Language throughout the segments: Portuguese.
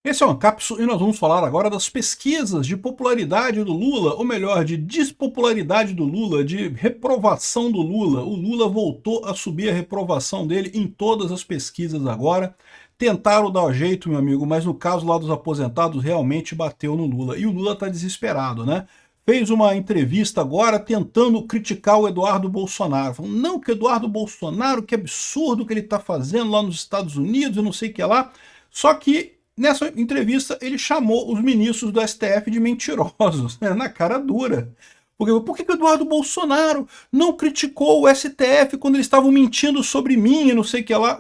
Esse é o Ancapsu e nós vamos falar agora das pesquisas de popularidade do Lula, ou melhor, de despopularidade do Lula, de reprovação do Lula. O Lula voltou a subir a reprovação dele em todas as pesquisas agora. Tentaram dar o jeito, meu amigo, mas no caso lá dos aposentados realmente bateu no Lula. E o Lula está desesperado, né? Fez uma entrevista agora tentando criticar o Eduardo Bolsonaro. Falando, não, que o Eduardo Bolsonaro, que absurdo que ele está fazendo lá nos Estados Unidos, eu não sei o que lá. Só que nessa entrevista, ele chamou os ministros do STF de mentirosos, né, na cara dura. Porque, por que o Eduardo Bolsonaro não criticou o STF quando eles estavam mentindo sobre mim e não sei o que lá?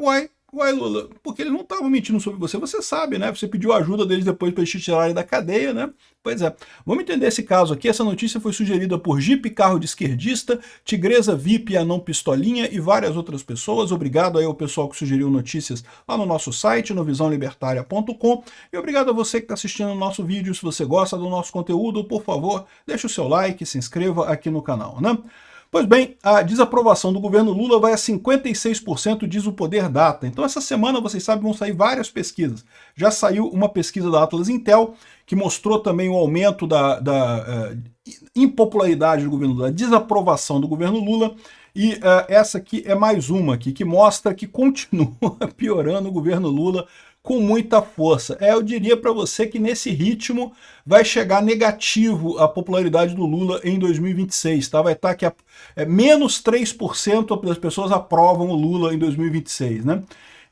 Uai, Lula, porque eles não estavam mentindo sobre você sabe, né? Você pediu ajuda deles depois para eles te tirarem da cadeia, né? Pois é. Vamos entender esse caso aqui. Essa notícia foi sugerida por Jeep Carro de Esquerdista, Tigresa VIP, Anão Pistolinha e várias outras pessoas. Obrigado aí ao pessoal que sugeriu notícias lá no nosso site, no visãolibertaria.com. E obrigado a você que está assistindo o nosso vídeo. Se você gosta do nosso conteúdo, por favor, deixe o seu like, se inscreva aqui no canal, né? Pois bem, a desaprovação do governo Lula vai a 56%, diz o Poder Data. Então essa semana, vocês sabem, vão sair várias pesquisas. Já saiu uma pesquisa da Atlas Intel, que mostrou também o aumento da impopularidade do governo Lula, a desaprovação do governo Lula, e essa aqui é mais uma aqui, que mostra que continua piorando o governo Lula com muita força. Eu diria para você que nesse ritmo vai chegar negativo a popularidade do Lula em 2026, tá? Vai estar que menos 3% das pessoas aprovam o Lula em 2026, né?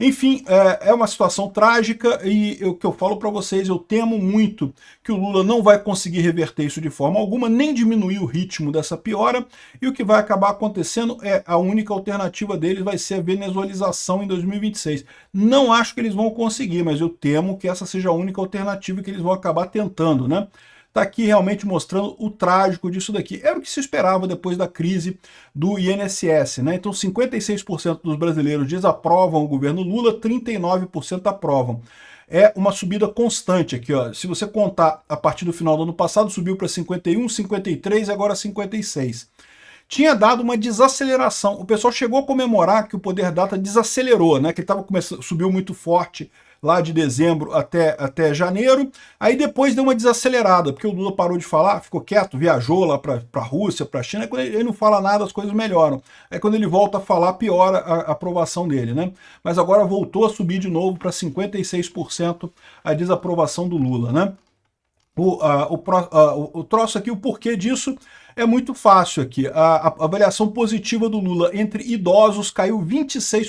Enfim, é uma situação trágica e o que eu falo para vocês, eu temo muito que o Lula não vai conseguir reverter isso de forma alguma, nem diminuir o ritmo dessa piora, e o que vai acabar acontecendo é a única alternativa deles vai ser a venezuelização em 2026. Não acho que eles vão conseguir, mas eu temo que essa seja a única alternativa que eles vão acabar tentando, né? Está aqui realmente mostrando o trágico disso daqui. Era o que se esperava depois da crise do INSS, né? Então 56% dos brasileiros desaprovam o governo Lula, 39% aprovam. É uma subida constante aqui, ó. Se você contar a partir do final do ano passado, subiu para 51, 53 e agora 56. Tinha dado uma desaceleração. O pessoal chegou a comemorar que o Poder Data desacelerou, né? Que ele subiu muito forte lá de dezembro até janeiro, aí depois deu uma desacelerada, porque o Lula parou de falar, ficou quieto, viajou lá para a Rússia, para a China, aí quando ele não fala nada as coisas melhoram. Aí quando ele volta a falar, piora a aprovação dele, né? Mas agora voltou a subir de novo para 56% a desaprovação do Lula, né? O troço aqui, o porquê disso é muito fácil aqui. A avaliação positiva do Lula entre idosos caiu 26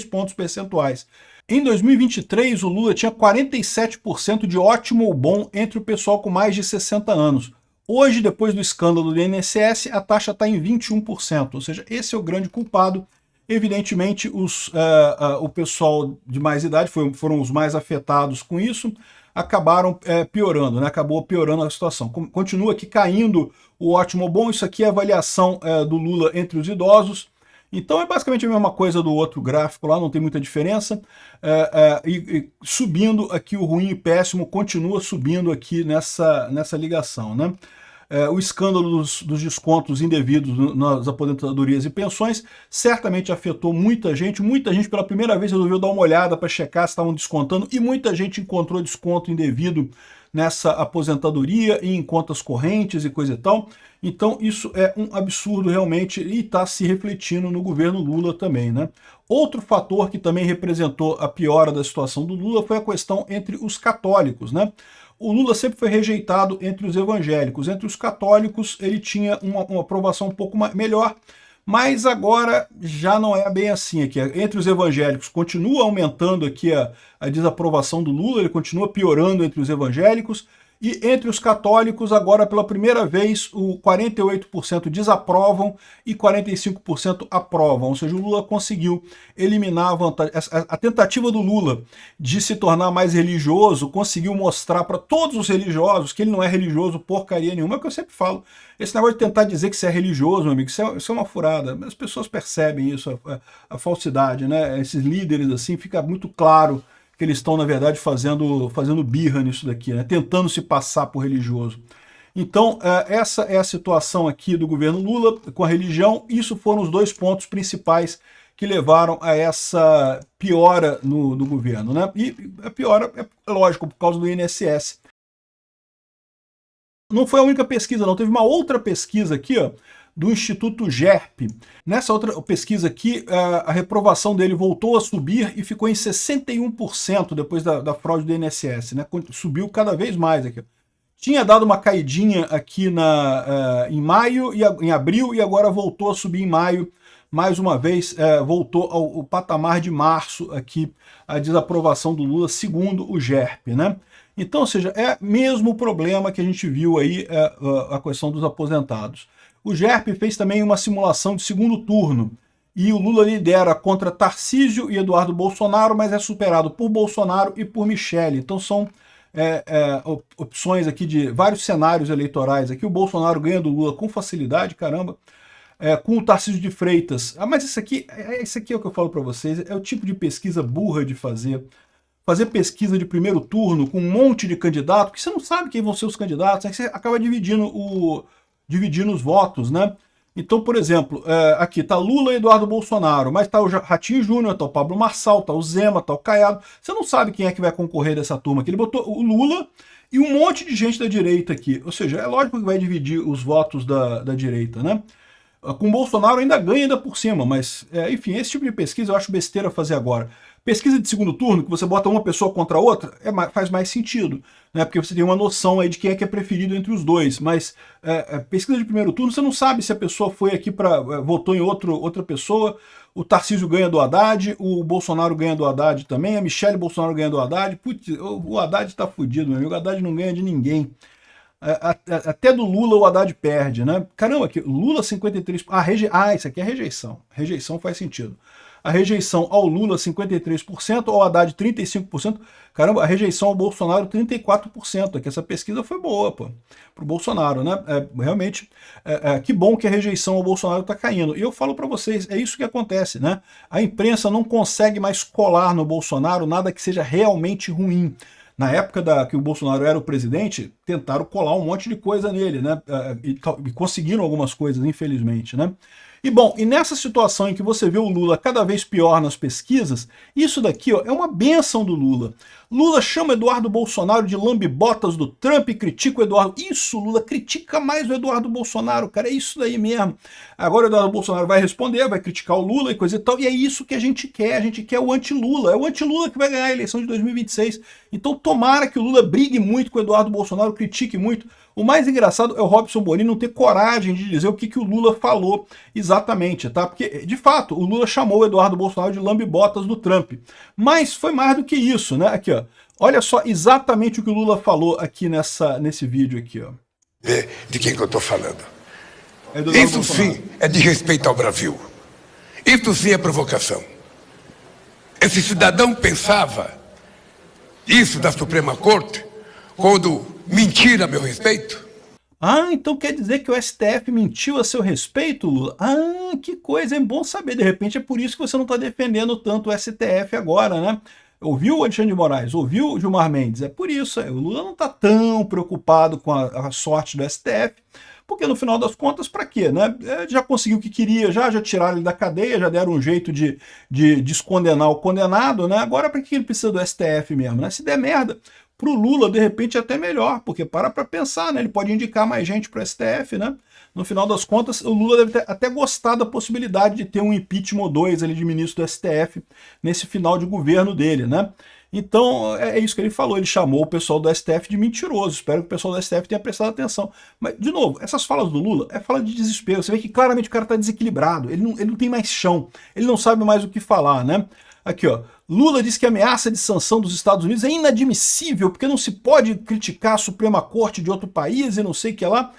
pontos percentuais. Em 2023, o Lula tinha 47% de ótimo ou bom entre o pessoal com mais de 60 anos. Hoje, depois do escândalo do INSS, a taxa está em 21%, ou seja, esse é o grande culpado. Evidentemente, o pessoal de mais idade foram os mais afetados com isso, acabaram piorando, né? Acabou piorando a situação. Continua aqui caindo o ótimo ou bom, isso aqui é a avaliação do Lula entre os idosos. Então é basicamente a mesma coisa do outro gráfico lá, não tem muita diferença. E subindo aqui o ruim e péssimo, continua subindo aqui nessa ligação, né? O escândalo dos descontos indevidos nas aposentadorias e pensões certamente afetou muita gente pela primeira vez resolveu dar uma olhada para checar se estavam descontando, e muita gente encontrou desconto indevido nessa aposentadoria e em contas correntes e coisa e tal. Então isso é um absurdo realmente e está se refletindo no governo Lula também, né? Outro fator que também representou a piora da situação do Lula foi a questão entre os católicos, né? O Lula sempre foi rejeitado entre os evangélicos. Entre os católicos ele tinha uma aprovação um pouco melhor, mas agora já não é bem assim aqui. Entre os evangélicos continua aumentando aqui a desaprovação do Lula, ele continua piorando entre os evangélicos, e entre os católicos, agora pela primeira vez, o 48% desaprovam e 45% aprovam. Ou seja, o Lula conseguiu eliminar a vantagem. A tentativa do Lula de se tornar mais religioso conseguiu mostrar para todos os religiosos que ele não é religioso porcaria nenhuma. É o que eu sempre falo. Esse negócio de tentar dizer que você é religioso, meu amigo, isso é uma furada. As pessoas percebem isso, a falsidade, né? Esses líderes assim, fica muito claro que eles estão, na verdade, fazendo birra nisso daqui, né? Tentando se passar por religioso. Então, essa é a situação aqui do governo Lula com a religião. Isso foram os dois pontos principais que levaram a essa piora no governo, né? E a piora é lógico, por causa do INSS. Não foi a única pesquisa, não. Teve uma outra pesquisa aqui, ó, do Instituto GERP. Nessa outra pesquisa aqui, a reprovação dele voltou a subir e ficou em 61% depois da fraude do INSS, né? Subiu cada vez mais aqui. Tinha dado uma caidinha aqui em maio, em abril, e agora voltou a subir em maio. Mais uma vez, voltou ao patamar de março aqui, a desaprovação do Lula, segundo o GERP, né? Então, ou seja, é mesmo o problema que a gente viu aí, a questão dos aposentados. O GERP fez também uma simulação de segundo turno, e o Lula lidera contra Tarcísio e Eduardo Bolsonaro, mas é superado por Bolsonaro e por Michele. Então são opções aqui de vários cenários eleitorais. Aqui o Bolsonaro ganha do Lula com facilidade, caramba. Com o Tarcísio de Freitas. Mas isso aqui é o que eu falo para vocês, é o tipo de pesquisa burra de fazer. Fazer pesquisa de primeiro turno com um monte de candidato, que você não sabe quem vão ser os candidatos, aí você acaba dividindo os votos, né? Então, por exemplo, aqui tá Lula e Eduardo Bolsonaro, mas tá o Ratinho Júnior, tá o Pablo Marçal, tá o Zema, tá o Caiado. Você não sabe quem é que vai concorrer dessa turma aqui. Ele botou o Lula e um monte de gente da direita aqui. Ou seja, é lógico que vai dividir os votos da direita, né? Com o Bolsonaro ainda ganha ainda por cima, mas, enfim, esse tipo de pesquisa eu acho besteira fazer agora. Pesquisa de segundo turno, que você bota uma pessoa contra a outra, faz mais sentido, né? Porque você tem uma noção aí de quem é que é preferido entre os dois. Mas pesquisa de primeiro turno, você não sabe se a pessoa foi aqui votou em outra pessoa. O Tarcísio ganha do Haddad, o Bolsonaro ganha do Haddad também, a Michele Bolsonaro ganha do Haddad. Putz, o Haddad tá fudido, meu amigo. O Haddad não ganha de ninguém. Até do Lula o Haddad perde, né? Caramba, aqui, Lula 53%. Isso aqui é rejeição. Rejeição faz sentido. A rejeição ao Lula 53%, ao Haddad 35%. Caramba, a rejeição ao Bolsonaro 34%. Aqui essa pesquisa foi boa, pô, pro Bolsonaro, né? Realmente, que bom que a rejeição ao Bolsonaro tá caindo. E eu falo para vocês, é isso que acontece, né? A imprensa não consegue mais colar no Bolsonaro nada que seja realmente ruim. Na época que o Bolsonaro era o presidente, tentaram colar um monte de coisa nele, né? E conseguiram algumas coisas, infelizmente, né? E bom, e nessa situação em que você vê o Lula cada vez pior nas pesquisas, isso daqui, ó, é uma bênção do Lula. Lula chama Eduardo Bolsonaro de lambibotas do Trump e critica o Eduardo. Isso, Lula critica mais o Eduardo Bolsonaro, cara, é isso daí mesmo. Agora o Eduardo Bolsonaro vai responder, vai criticar o Lula e coisa e tal, e é isso que a gente quer o anti-Lula. É o anti-Lula que vai ganhar a eleição de 2026. Então tomara que o Lula brigue muito com o Eduardo Bolsonaro, critique muito. O mais engraçado é o Robson Bonini não ter coragem de dizer o que o Lula falou exatamente, tá? Porque, de fato, o Lula chamou o Eduardo Bolsonaro de lambibotas do Trump. Mas foi mais do que isso, né? Aqui, ó. Olha só exatamente o que o Lula falou aqui nesse vídeo aqui, ó. De quem que eu tô falando? Isso sim é de respeito ao Brasil. Isso sim é provocação. Esse cidadão pensava isso da Suprema Corte quando mentir a meu respeito? Ah, então quer dizer que o STF mentiu a seu respeito, Lula? Ah, que coisa, é bom saber. De repente é por isso que você não está defendendo tanto o STF agora, né? Ouviu o Alexandre de Moraes? Ouviu o Gilmar Mendes? É por isso. O Lula não está tão preocupado com a sorte do STF, porque no final das contas, para quê, né? Já conseguiu o que queria, já tiraram ele da cadeia, já deram um jeito de descondenar o condenado, né? Agora para que ele precisa do STF mesmo, né? Se der merda, para o Lula, de repente, é até melhor, porque para pensar, né? Ele pode indicar mais gente para o STF, né? No final das contas, o Lula deve ter até gostado da possibilidade de ter um impeachment ou dois ali de ministro do STF nesse final de governo dele, né? Então, é isso que ele falou, ele chamou o pessoal do STF de mentiroso. Espero que o pessoal do STF tenha prestado atenção. Mas, de novo, essas falas do Lula é fala de desespero. Você vê que claramente o cara está desequilibrado, ele não tem mais chão, ele não sabe mais o que falar, né? Aqui, ó. Lula diz que a ameaça de sanção dos Estados Unidos é inadmissível, porque não se pode criticar a Suprema Corte de outro país e não sei o que lá.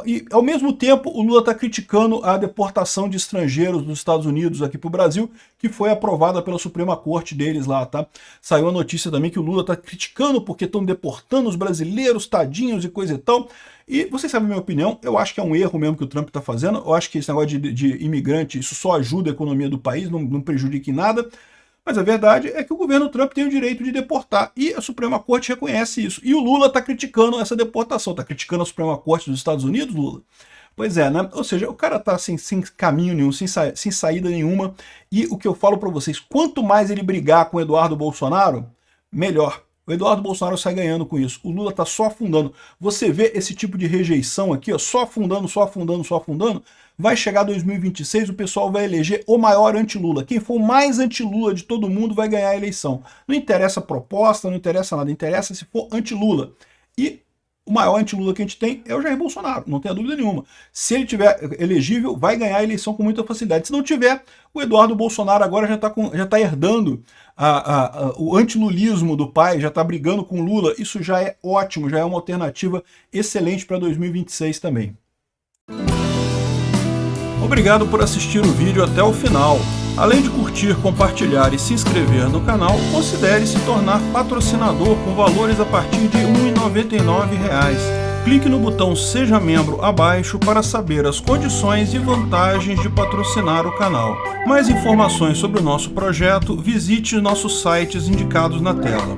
E, ao mesmo tempo, o Lula está criticando a deportação de estrangeiros dos Estados Unidos aqui para o Brasil, que foi aprovada pela Suprema Corte deles lá, tá? Saiu a notícia também que o Lula está criticando porque estão deportando os brasileiros, tadinhos e coisa e tal. E vocês sabem a minha opinião, eu acho que é um erro mesmo que o Trump está fazendo. Eu acho que esse negócio de imigrante, isso só ajuda a economia do país, não prejudica em nada. Mas a verdade é que o governo Trump tem o direito de deportar e a Suprema Corte reconhece isso. E o Lula está criticando essa deportação, está criticando a Suprema Corte dos Estados Unidos, Lula? Pois é, né? Ou seja, o cara tá sem caminho nenhum, sem saída nenhuma, e o que eu falo para vocês, quanto mais ele brigar com o Eduardo Bolsonaro, melhor. O Eduardo Bolsonaro sai ganhando com isso. O Lula tá só afundando. Você vê esse tipo de rejeição aqui, ó, só afundando, só afundando, só afundando. Vai chegar 2026, o pessoal vai eleger o maior anti-Lula. Quem for o mais anti-Lula de todo mundo vai ganhar a eleição. Não interessa a proposta, não interessa nada, interessa se for anti-Lula. E o maior anti-Lula que a gente tem é o Jair Bolsonaro, não tenha dúvida nenhuma. Se ele tiver elegível, vai ganhar a eleição com muita facilidade. Se não tiver, o Eduardo Bolsonaro agora já está herdando o antilulismo do pai, já está brigando com o Lula. Isso já é ótimo, já é uma alternativa excelente para 2026 também. Obrigado por assistir o vídeo até o final. Além de curtir, compartilhar e se inscrever no canal, considere se tornar patrocinador com valores a partir de R$ 1,99. Clique no botão Seja Membro abaixo para saber as condições e vantagens de patrocinar o canal. Mais informações sobre o nosso projeto, visite nossos sites indicados na tela.